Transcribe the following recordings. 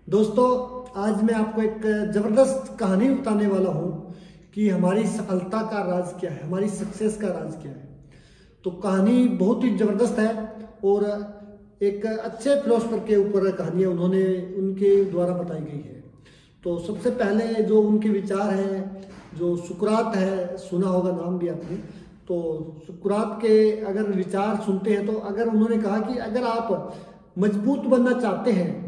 दोस्तों, आज मैं आपको एक जबरदस्त कहानी बताने वाला हूं कि हमारी सफलता का राज क्या है, हमारी सक्सेस का राज क्या है। तो कहानी बहुत ही जबरदस्त है और एक अच्छे फिलोसफर के ऊपर कहानियां उनके द्वारा बताई गई है। तो सबसे पहले जो उनके विचार हैं, जो सुकरात है, सुना होगा नाम भी आपने। तो सुकरात के अगर विचार सुनते हैं तो अगर उन्होंने कहा कि अगर आप मजबूत बनना चाहते हैं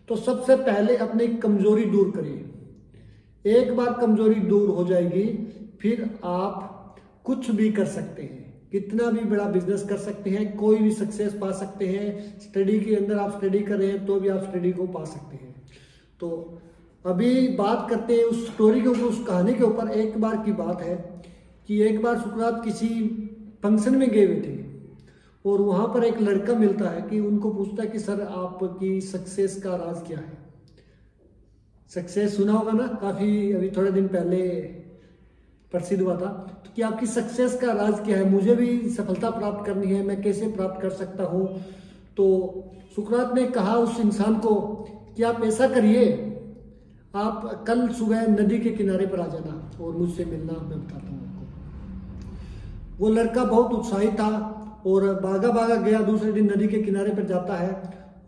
तो सबसे पहले अपनी कमजोरी दूर करिए। एक बार कमजोरी दूर हो जाएगी फिर आप कुछ भी कर सकते हैं, कितना भी बड़ा बिजनेस कर सकते हैं, कोई भी सक्सेस पा सकते हैं। स्टडी के अंदर आप स्टडी कर रहे हैं तो भी आप स्टडी को पा सकते हैं। तो अभी बात करते हैं उस स्टोरी के ऊपर, उस कहानी के ऊपर। एक बार की बात है कि एक बार सुकरात किसी फंक्शन में गए हुए थे और वहां पर एक लड़का मिलता है कि उनको पूछता है कि सर आपकी सक्सेस का राज क्या है। सक्सेस सुना होगा ना, काफी अभी थोड़े दिन पहले प्रसिद्ध हुआ था। तो कि आपकी सक्सेस का राज क्या है, मुझे भी सफलता प्राप्त करनी है, मैं कैसे प्राप्त कर सकता हूं। तो सुकरात ने कहा उस इंसान को कि आप ऐसा करिए, आप कल सुबह नदी के किनारे पर आ जाना और मुझसे मिलना, मैं बताता हूँ आपको। वो लड़का बहुत उत्साहित था और भागा भागा गया, दूसरे दिन नदी के किनारे पर जाता है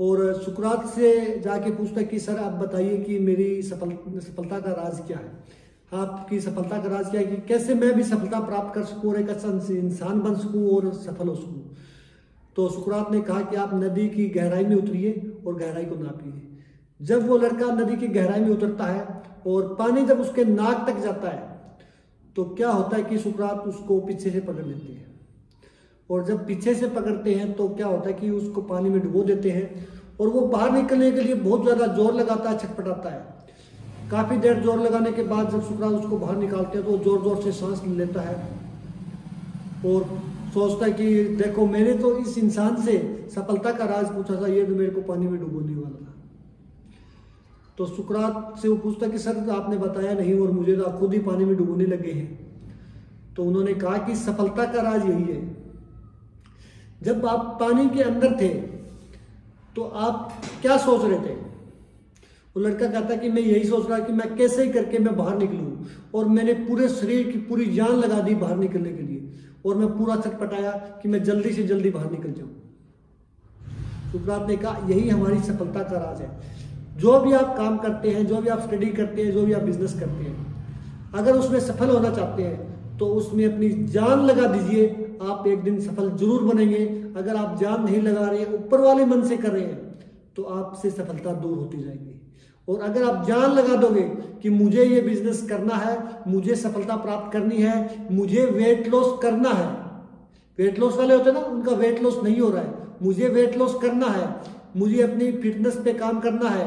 और सुकरात से जाके पूछता है कि सर आप बताइए कि मेरी सफलता का राज क्या है, आपकी सफलता का राज क्या है, कि कैसे मैं भी सफलता प्राप्त कर सकूं और एक अच्छा इंसान बन सकूं और सफल हो सकूं। तो सुकरात ने कहा कि आप नदी की गहराई में उतरिए और गहराई को नापिए। जब वो लड़का नदी की गहराई में उतरता है और पानी जब उसके नाक तक जाता है तो क्या होता है कि सुकरात उसको पीछे से पकड़ लेते हैं और जब पीछे से पकड़ते हैं तो क्या होता है कि उसको पानी में डुबो देते हैं और वो बाहर निकलने के लिए बहुत ज्यादा जोर लगाता है, छटपटाता है। काफी देर जोर लगाने के बाद जब सुकरात उसको बाहर निकालते हैं तो वो जोर जोर से सांस लेता है और सोचता है कि देखो, मैंने तो इस इंसान से सफलता का राज पूछा था, ये तो मेरे को पानी में डुबोने वाला था। तो सुकरात से वो पूछता है कि सर आपने बताया नहीं और मुझे तो आप खुद ही पानी में डुबोने लगे हैं। तो उन्होंने कहा कि सफलता का राज यही है, जब आप पानी के अंदर थे तो आप क्या सोच रहे थे। वो लड़का कहता है कि मैं यही सोच रहा कि मैं कैसे ही करके मैं बाहर निकलूं, और मैंने पूरे शरीर की पूरी जान लगा दी बाहर निकलने के लिए और मैं पूरा छटपटाया कि मैं जल्दी से जल्दी बाहर निकल जाऊं। सुकरात ने कहा यही हमारी सफलता का राज है। जो भी आप काम करते हैं, जो भी आप स्टडी करते हैं, जो भी आप बिजनेस करते हैं, अगर उसमें सफल होना चाहते हैं तो उसमें अपनी जान लगा दीजिए, आप एक दिन सफल जरूर बनेंगे। अगर आप जान नहीं लगा रहे हैं, ऊपर वाले मन से कर रहे हैं, तो आपसे सफलता दूर होती जाएगी। और अगर आप जान लगा दोगे कि मुझे ये बिजनेस करना है, मुझे सफलता प्राप्त करनी है, मुझे वेट लॉस करना है, वेट लॉस वाले होते हैं ना, उनका वेट लॉस नहीं हो रहा है, मुझे वेट लॉस करना है, मुझे अपनी फिटनेस पे काम करना है,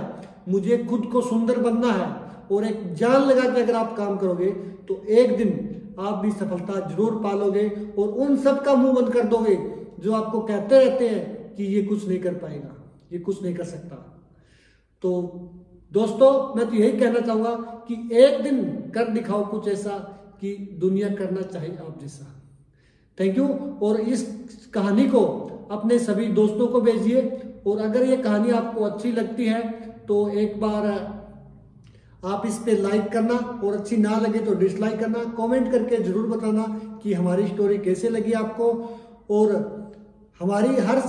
मुझे खुद को सुंदर बनना है, और एक जान लगा के अगर आप काम करोगे तो एक दिन आप भी सफलता जरूर पालोगे और उन सब का मुंह बंद कर दोगे जो आपको कहते रहते हैं कि ये कुछ नहीं कर पाएगा, ये कुछ नहीं कर सकता। तो दोस्तों, मैं तो यही कहना चाहूंगा कि एक दिन कर दिखाओ कुछ ऐसा कि दुनिया करना चाहे आप जैसा। Thank you. और इस कहानी को अपने सभी दोस्तों को भेजिए, और अगर ये कहानी आपको अच्छी लगती है तो एक बार आप इस पे लाइक करना, और अच्छी ना लगे तो डिसलाइक करना। कमेंट करके जरूर बताना कि हमारी स्टोरी कैसे लगी आपको। और हमारी हर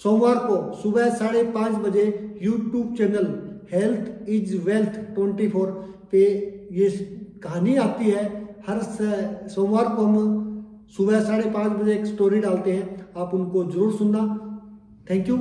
सोमवार को सुबह 5:30 बजे YouTube channel health is wealth 24 पे ये कहानी आती है। हर सोमवार को हम सुबह 5:30 बजे एक स्टोरी डालते हैं, आप उनको जरूर सुनना। Thank you.